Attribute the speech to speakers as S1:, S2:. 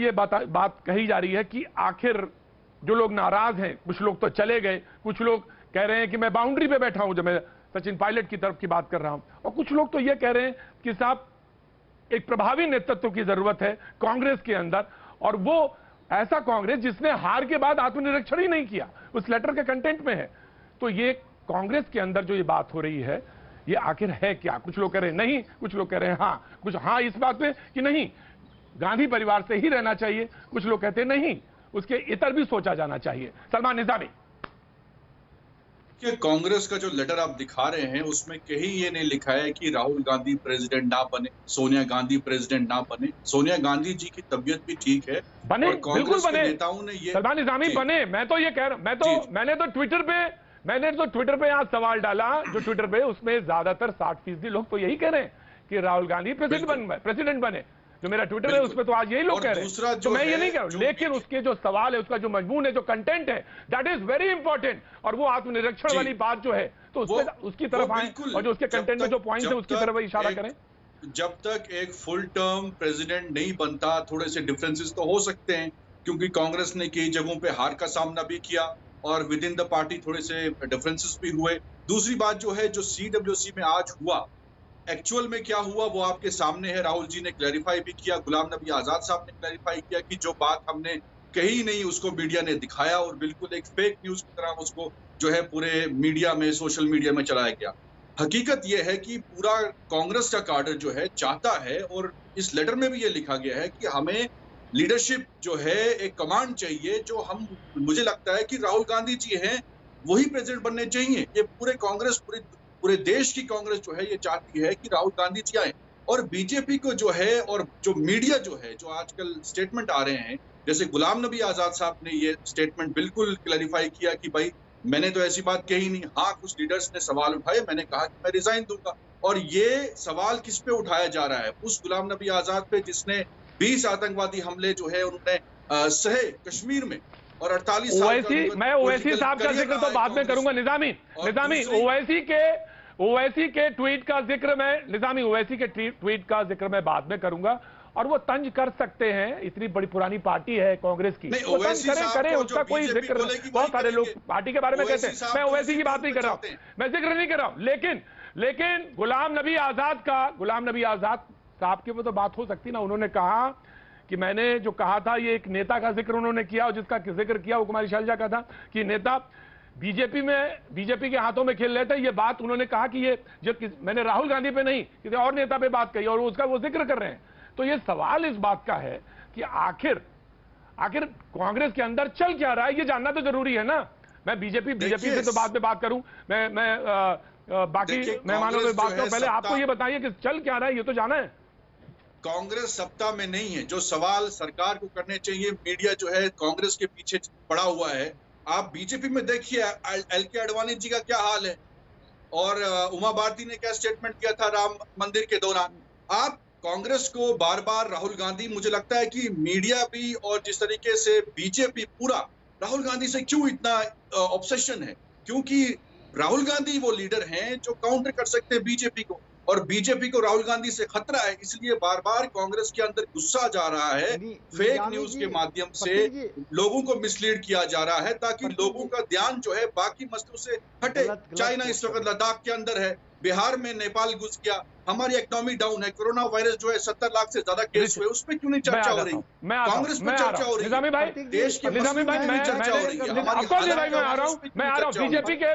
S1: ये बात कही जा रही है कि आखिर जो लोग नाराज हैं, कुछ लोग तो चले गए, कुछ लोग कह रहे हैं कि मैं बाउंड्री पे बैठा हूं, जो मैं सचिन पायलट की तरफ की बात कर रहा हूं, और कुछ लोग तो ये कह रहे हैं कि साहब एक प्रभावी नेतृत्व की जरूरत है कांग्रेस के अंदर, और वो ऐसा कांग्रेस जिसने हार के बाद आत्मनिरीक्षण ही नहीं किया, उस लेटर के कंटेंट में है। तो ये कांग्रेस के अंदर जो ये बात हो रही है, ये आखिर है क्या? कुछ लोग कह रहे हैं नहीं, कुछ लोग कह रहे हैं हाँ, कुछ हाँ इस बात में कि नहीं गांधी परिवार से ही रहना चाहिए, कुछ लोग कहते हैं नहीं उसके इतर भी सोचा जाना चाहिए। सलमान निजामी,
S2: कि कांग्रेस का जो लेटर आप दिखा रहे हैं उसमें कहीं ये नहीं लिखा है कि राहुल गांधी प्रेसिडेंट ना बने, सोनिया गांधी प्रेसिडेंट ना बने। सोनिया गांधी जी की तबीयत भी ठीक है,
S1: बने,
S2: और कांग्रेस
S1: बने,
S2: के नेताओं ने ये
S1: सलमान निजामी बने। मैं तो ये कह रहा, मैंने तो ट्विटर पे आज सवाल डाला, जो ट्विटर पे उसमें ज्यादातर 60% लोग तो यही कह रहे हैं कि राहुल गांधी प्रेसिडेंट बने। जो मेरा ट्विटर है उसमें तो आज यही लोग कह रहे हैं, तो मैं ये नहीं कह रहा हूं, लेकिन उसके जो सवाल है, उसका जो मजमून है, जो कंटेंट है, दैट इज वेरी इंपॉर्टेंट। और वो आत्मनिरीक्षण वाली बात जो है, तो उसकी तरफ आए और जो उसके कंटेंट में जो पॉइंट है उसकी तरफ इशारा करें।
S2: जब तक एक फुल टर्म प्रेसिडेंट नहीं बनता, थोड़े से डिफरेंसेस तो हो सकते हैं, क्योंकि कांग्रेस ने कई जगहों पे हार का सामना भी किया और विद इन द पार्टी थोड़े से डिफरेंसेस भी हुए। दूसरी बात जो है, जो CWC में आज हुआ, एक्चुअल में क्या हुआ वो आपके सामने है। राहुल जी ने क्लैरिफाई भी किया, गुलाम नबी आजाद साहब ने क्लैरिफाई किया कि जो बात हमने कही नहीं उसको मीडिया ने दिखाया, और बिल्कुल एक फेक न्यूज की तरह उसको जो है पूरे मीडिया में, सोशल मीडिया में चलाया गया। हकीकत यह है कि पूरा कांग्रेस का कार्डर जो है चाहता है, और इस लेटर में भी ये लिखा गया है कि हमें लीडरशिप जो है, एक कमांड चाहिए, जो मुझे लगता है कि राहुल गांधी जी हैं वही प्रेसिडेंट बनने चाहिए। ये पूरे कांग्रेस, पूरे देश की कांग्रेस जो है ये चाहती है कि राहुल गांधी जी आए। और बीजेपी को जो है, और जो मीडिया जो है, जो आजकल स्टेटमेंट आ रहे हैं, जैसे गुलाम नबी आजाद साहब ने ये स्टेटमेंट बिल्कुल क्लैरिफाई किया कि भाई मैंने तो ऐसी बात कही नहीं। हाँ, कुछ लीडर्स ने सवाल उठाए, मैंने कहा कि मैं रिजाइन दूंगा। और ये सवाल किस पे उठाया जा रहा है? उस गुलाम नबी आजाद पे जिसने 20 आतंकवादी हमले जो है उन्होंने सहे कश्मीर में, और 48 साल
S1: मैं ओवैसी साहब का जिक्र तो बाद में करूंगा। निजामी ओवैसी के ट्वीट का जिक्र मैं, निजामी ओवैसी के ट्वीट का जिक्र मैं बाद में करूंगा। और वो तंज कर सकते हैं, इतनी बड़ी पुरानी पार्टी है कांग्रेस की, वो तंज करें, उसका कोई जिक्र। बहुत सारे लोग पार्टी के बारे में कहते हैं, मैं ओवैसी की बात नहीं कर रहा हूं, मैं जिक्र नहीं कर रहा हूं। लेकिन गुलाम नबी आजाद साहब की वो तो बात हो सकती ना। उन्होंने कहा कि मैंने जो कहा था, ये एक नेता का जिक्र उन्होंने किया, और जिसका जिक्र किया वो कुमारी शैलजा का था कि नेता बीजेपी के हाथों में खेल रहे थे। ये बात उन्होंने कहा कि ये जो मैंने राहुल गांधी पे नहीं, किसी और नेता पे बात कही, और उसका वो जिक्र कर रहे हैं। तो ये सवाल इस बात का है कि आखिर कांग्रेस के अंदर चल क्या रहा है, ये जानना तो जरूरी है ना। मैं बीजेपी से तो बाद में बात करूं, मैं बाकी मेहमानों में बात करूं, पहले आपको ये बताइए कि चल क्या रहा है, ये तो जाना है।
S2: कांग्रेस सत्ता में नहीं है, जो सवाल सरकार को करने चाहिए, मीडिया जो है कांग्रेस के पीछे पड़ा हुआ है। आप बीजेपी में देखिए LK आडवाणी जी का क्या हाल है, और उमा भारती ने क्या स्टेटमेंट किया था राम मंदिर के दौरान। आप कांग्रेस को बार बार राहुल गांधी, मुझे लगता है कि मीडिया भी और जिस तरीके से बीजेपी पूरा राहुल गांधी से क्यों इतना ऑब्सेशन है, क्योंकि राहुल गांधी वो लीडर हैं जो काउंटर कर सकते हैं बीजेपी को, और बीजेपी को राहुल गांधी से खतरा है। इसलिए बार बार कांग्रेस के अंदर गुस्सा जा रहा है, फेक न्यूज के माध्यम से लोगों को मिसलीड किया जा रहा है, ताकि लोगों का ध्यान जो है बाकी मसलों से हटे। चाइना इस वक्त लद्दाख के अंदर है, बिहार में नेपाल घुस गया, हमारी इकोनॉमी डाउन है, कोरोना वायरस जो है 70 लाख से ज्यादा केस हुए, उस पर क्यों नहीं चर्चा हो रही? कांग्रेस पर चर्चा हो रही है,
S1: निजामी भाई,
S2: देश के
S1: निजामी भाई, मैं आ रहा हूं बीजेपी के